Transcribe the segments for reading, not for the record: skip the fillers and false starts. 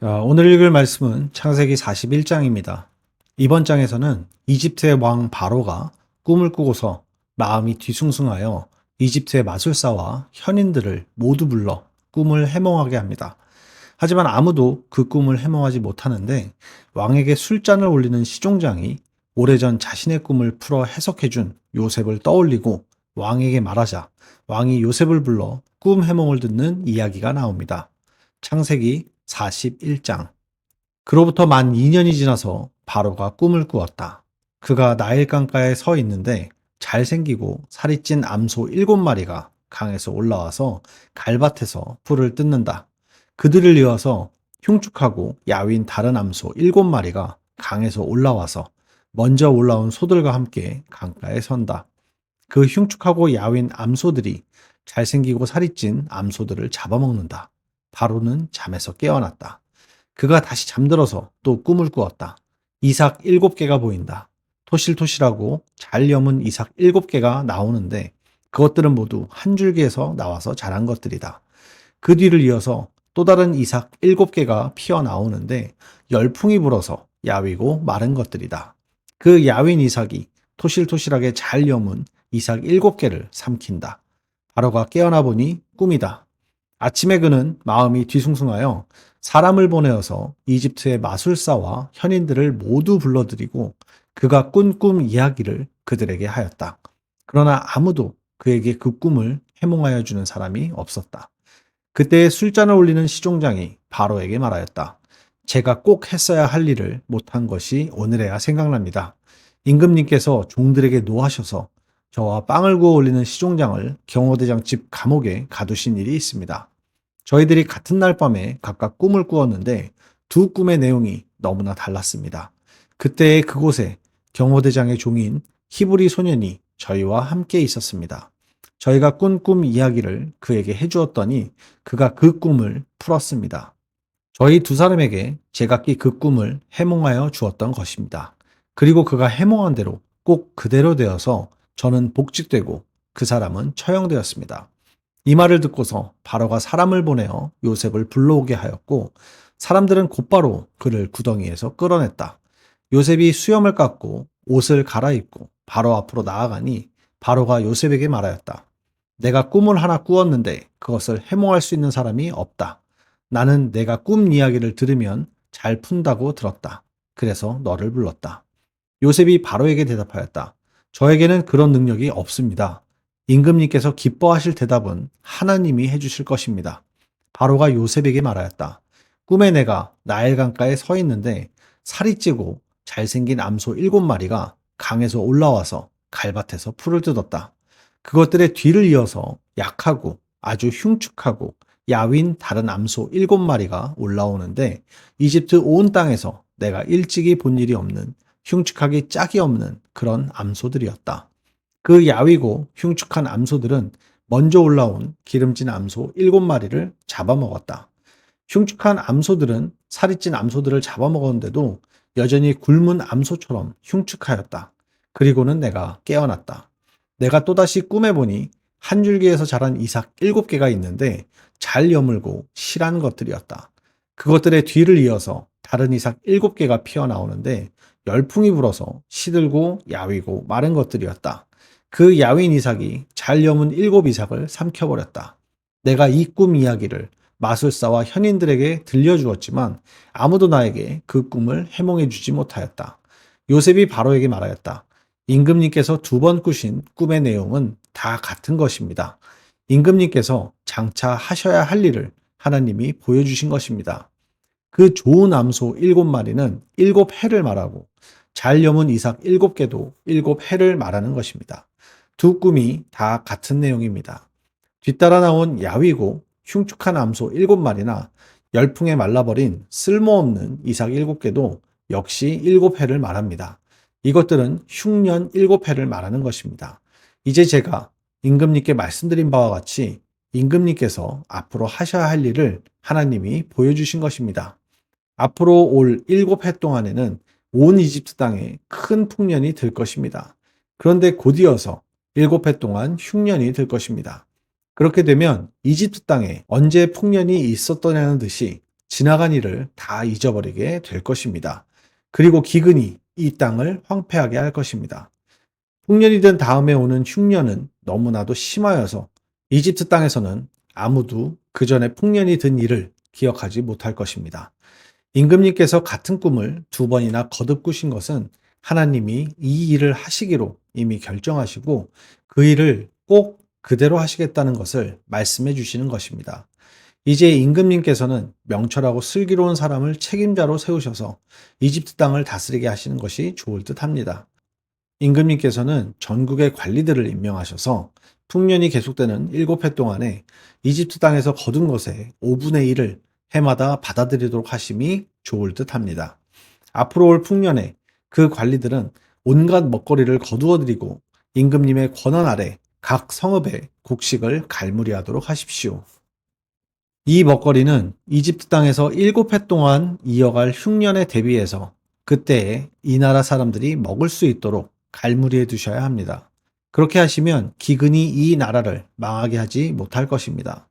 오늘 읽을 말씀은 창세기 41장입니다. 이번 장에서는 이집트의 왕 바로가 꿈을 꾸고서 마음이 뒤숭숭하여 이집트의 마술사와 현인들을 모두 불러 꿈을 해몽하게 합니다. 하지만 아무도 그 꿈을 해몽하지 못하는데 왕에게 술잔을 올리는 시종장이 오래전 자신의 꿈을 풀어 해석해준 요셉을 떠올리고 왕에게 말하자 왕이 요셉을 불러 꿈 해몽을 듣는 이야기가 나옵니다. 창세기 41장. 그로부터 만 2년이 지나서 바로가 꿈을 꾸었다. 그가 나일강가에 서 있는데 잘생기고 살이 찐 암소 7마리가 강에서 올라와서 갈밭에서 풀을 뜯는다. 그들을 이어서 흉측하고 야윈 다른 암소 7마리가 강에서 올라와서 먼저 올라온 소들과 함께 강가에 선다. 그 흉측하고 야윈 암소들이 잘생기고 살이 찐 암소들을 잡아먹는다. 바로는 잠에서 깨어났다. 그가 다시 잠들어서 또 꿈을 꾸었다. 이삭 7개가 보인다. 토실토실하고 잘 여문 이삭 7개가 나오는데 그것들은 모두 한 줄기에서 나와서 자란 것들이다. 그 뒤를 이어서 또 다른 이삭 7개가 피어나오는데 열풍이 불어서 야위고 마른 것들이다. 그 야윈 이삭이 토실토실하게 잘 여문 이삭 7개를 삼킨다. 바로가 깨어나 보니 꿈이다. 아침에 그는 마음이 뒤숭숭하여 사람을 보내어서 이집트의 마술사와 현인들을 모두 불러들이고 그가 꾼 꿈 이야기를 그들에게 하였다. 그러나 아무도 그에게 그 꿈을 해몽하여 주는 사람이 없었다. 그때 술잔을 올리는 시종장이 바로에게 말하였다. 제가 꼭 했어야 할 일을 못한 것이 오늘에야 생각납니다. 임금님께서 종들에게 노하셔서 저와 빵을 구워 올리는 시종장을 경호대장 집 감옥에 가두신 일이 있습니다. 저희들이 같은 날 밤에 각각 꿈을 꾸었는데 두 꿈의 내용이 너무나 달랐습니다. 그때 그곳에 경호대장의 종인 히브리 소년이 저희와 함께 있었습니다. 저희가 꾼 꿈 이야기를 그에게 해주었더니 그가 그 꿈을 풀었습니다. 저희 두 사람에게 제각기 그 꿈을 해몽하여 주었던 것입니다. 그리고 그가 해몽한 대로 꼭 그대로 되어서 저는 복직되고 그 사람은 처형되었습니다. 이 말을 듣고서 바로가 사람을 보내어 요셉을 불러오게 하였고 사람들은 곧바로 그를 구덩이에서 끌어냈다. 요셉이 수염을 깎고 옷을 갈아입고 바로 앞으로 나아가니 바로가 요셉에게 말하였다. 내가 꿈을 하나 꾸었는데 그것을 해몽할 수 있는 사람이 없다. 나는 내가 꿈 이야기를 들으면 잘 푼다고 들었다. 그래서 너를 불렀다. 요셉이 바로에게 대답하였다. 저에게는 그런 능력이 없습니다. 임금님께서 기뻐하실 대답은 하나님이 해주실 것입니다. 바로가 요셉에게 말하였다. 꿈에 내가 나일강가에 서 있는데 살이 찌고 잘생긴 암소 7마리가 강에서 올라와서 갈밭에서 풀을 뜯었다. 그것들의 뒤를 이어서 약하고 아주 흉측하고 야윈 다른 암소 7마리가 올라오는데 이집트 온 땅에서 내가 일찍이 본 일이 없는 흉측하기 짝이 없는 그런 암소들이었다. 그 야위고 흉측한 암소들은 먼저 올라온 기름진 암소 7마리를 잡아먹었다. 흉측한 암소들은 살이 찐 암소들을 잡아먹었는데도 여전히 굶은 암소처럼 흉측하였다. 그리고는 내가 깨어났다. 내가 또다시 꿈에 보니 한 줄기에서 자란 이삭 7개가 있는데 잘 여물고 실한 것들이었다. 그것들의 뒤를 이어서 다른 이삭 7개가 피어나오는데 열풍이 불어서 시들고 야위고 마른 것들이었다. 그 야윈 이삭이 잘 여문 7이삭을 삼켜버렸다. 내가 이 꿈 이야기를 마술사와 현인들에게 들려주었지만 아무도 나에게 그 꿈을 해몽해 주지 못하였다. 요셉이 바로에게 말하였다. 임금님께서 두 번 꾸신 꿈의 내용은 다 같은 것입니다. 임금님께서 장차 하셔야 할 일을 하나님이 보여주신 것입니다. 그 좋은 암소 7마리는 7해를 말하고 잘 여문 이삭 7개도 7해를 말하는 것입니다. 두 꿈이 다 같은 내용입니다. 뒤따라 나온 야위고 흉측한 암소 7마리나 열풍에 말라버린 쓸모없는 이삭 7개도 역시 7해를 말합니다. 이것들은 흉년 7해를 말하는 것입니다. 이제 제가 임금님께 말씀드린 바와 같이 임금님께서 앞으로 하셔야 할 일을 하나님이 보여주신 것입니다. 앞으로 올 7해 동안에는 온 이집트 땅에 큰 풍년이 들 것입니다. 그런데 곧이어서 7해 동안 흉년이 들 것입니다. 그렇게 되면 이집트 땅에 언제 풍년이 있었더냐는 듯이 지나간 일을 다 잊어버리게 될 것입니다. 그리고 기근이 이 땅을 황폐하게 할 것입니다. 풍년이 든 다음에 오는 흉년은 너무나도 심하여서 이집트 땅에서는 아무도 그 전에 풍년이 든 일을 기억하지 못할 것입니다. 임금님께서 같은 꿈을 두 번이나 거듭 꾸신 것은 하나님이 이 일을 하시기로 이미 결정하시고 그 일을 꼭 그대로 하시겠다는 것을 말씀해 주시는 것입니다. 이제 임금님께서는 명철하고 슬기로운 사람을 책임자로 세우셔서 이집트 땅을 다스리게 하시는 것이 좋을 듯 합니다. 임금님께서는 전국의 관리들을 임명하셔서 풍년이 계속되는 7해 동안에 이집트 땅에서 거둔 것의 5분의 1을 해마다 받아들이도록 하심이 좋을 듯 합니다. 앞으로 올 풍년에 그 관리들은 온갖 먹거리를 거두어들이고 임금님의 권한 아래 각 성읍에 곡식을 갈무리하도록 하십시오. 이 먹거리는 이집트 땅에서 7해 동안 이어갈 흉년에 대비해서 그때에 이 나라 사람들이 먹을 수 있도록 갈무리해 두셔야 합니다. 그렇게 하시면 기근이 이 나라를 망하게 하지 못할 것입니다.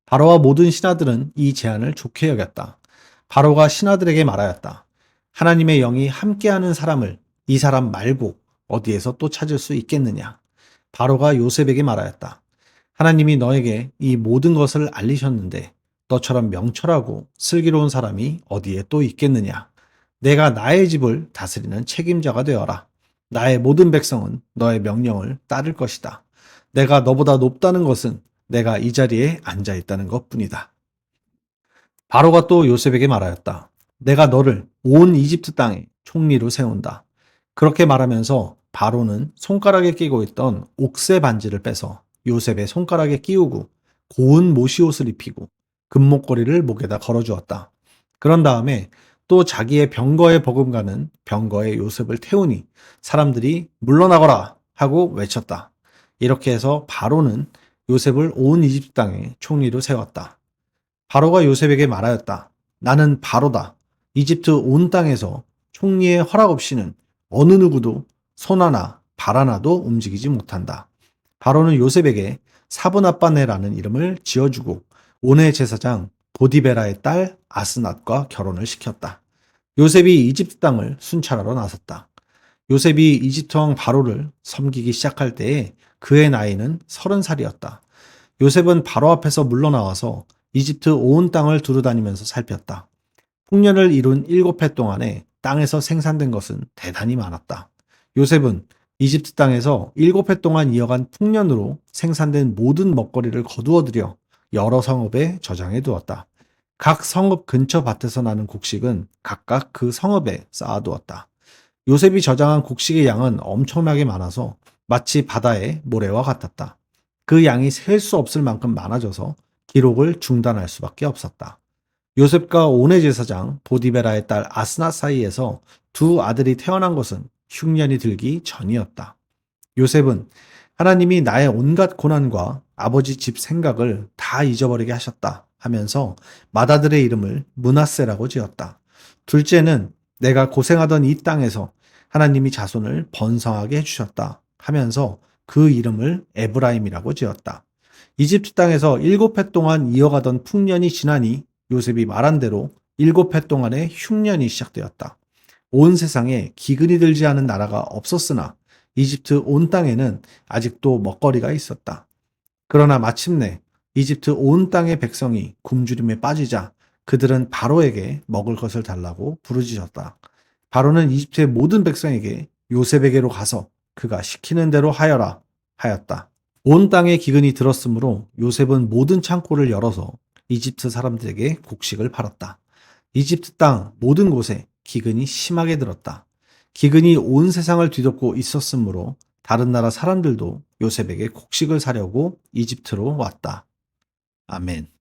바로와 모든 신하들은 이 제안을 좋게 여겼다. 바로가 신하들에게 말하였다. 하나님의 영이 함께하는 사람을 이 사람 말고 어디에서 또 찾을 수 있겠느냐? 바로가 요셉에게 말하였다. 하나님이 너에게 이 모든 것을 알리셨는데 너처럼 명철하고 슬기로운 사람이 어디에 또 있겠느냐? 내가 나의 집을 다스리는 책임자가 되어라. 나의 모든 백성은 너의 명령을 따를 것이다. 내가 너보다 높다는 것은 내가 이 자리에 앉아 있다는 것뿐이다. 바로가 또 요셉에게 말하였다. 내가 너를 온 이집트 땅에 총리로 세운다. 그렇게 말하면서 바로는 손가락에 끼고 있던 옥새 반지를 빼서 요셉의 손가락에 끼우고 고운 모시옷을 입히고 금목걸이를 목에다 걸어주었다. 그런 다음에 또 자기의 병거에 버금가는 병거에 요셉을 태우니 사람들이 물러나거라 하고 외쳤다. 이렇게 해서 바로는 요셉을 온 이집트 땅에 총리로 세웠다. 바로가 요셉에게 말하였다. 나는 바로다. 이집트 온 땅에서 총리의 허락 없이는 어느 누구도 손 하나 발 하나도 움직이지 못한다. 바로는 요셉에게 사브나빠네라는 이름을 지어주고 온의 제사장 보디베라의 딸 아스낫과 결혼을 시켰다. 요셉이 이집트 땅을 순찰하러 나섰다. 요셉이 이집트 왕 바로를 섬기기 시작할 때에 그의 나이는 30살이었다. 요셉은 바로 앞에서 물러나와서 이집트 온 땅을 두루다니면서 살폈다. 풍년을 이룬 7해 동안에 땅에서 생산된 것은 대단히 많았다. 요셉은 이집트 땅에서 7해 동안 이어간 풍년으로 생산된 모든 먹거리를 거두어들여 여러 성읍에 저장해 두었다. 각 성읍 근처 밭에서 나는 곡식은 각각 그 성읍에 쌓아두었다. 요셉이 저장한 곡식의 양은 엄청나게 많아서 마치 바다의 모래와 같았다. 그 양이 셀 수 없을 만큼 많아져서 기록을 중단할 수밖에 없었다. 요셉과 온의 제사장 보디베라의 딸 아스낫 사이에서 두 아들이 태어난 것은 흉년이 들기 전이었다. 요셉은 하나님이 나의 온갖 고난과 아버지 집 생각을 다 잊어버리게 하셨다 하면서 맏아들의 이름을 므낫세라고 지었다. 둘째는 내가 고생하던 이 땅에서 하나님이 자손을 번성하게 해주셨다 하면서 그 이름을 에브라임이라고 지었다. 이집트 땅에서 7해 동안 이어가던 풍년이 지나니 요셉이 말한 대로 7해 동안의 흉년이 시작되었다. 온 세상에 기근이 들지 않은 나라가 없었으나 이집트 온 땅에는 아직도 먹거리가 있었다. 그러나 마침내 이집트 온 땅의 백성이 굶주림에 빠지자 그들은 바로에게 먹을 것을 달라고 부르짖었다. 바로는 이집트의 모든 백성에게 요셉에게로 가서 그가 시키는 대로 하여라 하였다. 온 땅에 기근이 들었으므로 요셉은 모든 창고를 열어서 이집트 사람들에게 곡식을 팔았다. 이집트 땅 모든 곳에 기근이 심하게 들었다. 기근이 온 세상을 뒤덮고 있었으므로 다른 나라 사람들도 요셉에게 곡식을 사려고 이집트로 왔다. 아멘.